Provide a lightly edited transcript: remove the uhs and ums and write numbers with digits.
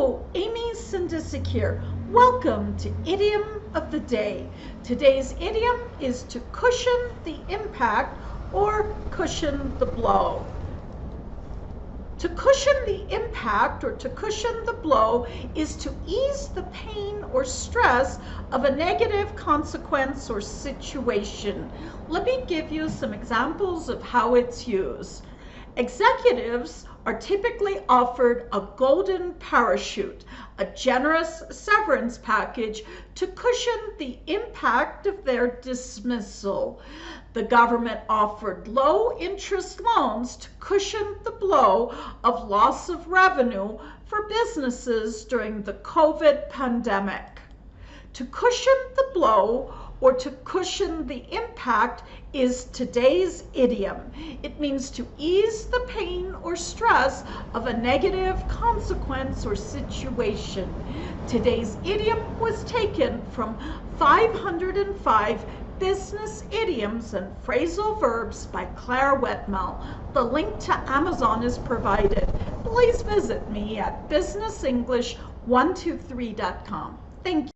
Hello, Amy Sindicic here. Welcome to Idiom of the Day. Today's idiom is to cushion the impact or cushion the blow. To cushion the impact or to cushion the blow is to ease the pain or stress of a negative consequence or situation. Let me give you some examples of how it's used. Executives are typically offered a golden parachute, a generous severance package to cushion the impact of their dismissal. The government offered low-interest loans to cushion the blow of loss of revenue for businesses during the COVID pandemic. To cushion the blow or to cushion the impact is today's idiom. It means to ease the pain or stress of a negative consequence or situation. Today's idiom was taken from 505 Business Idioms and Phrasal Verbs by Clare Whitmell. The link to Amazon is provided. Please visit me at businessenglish123.com. Thank you.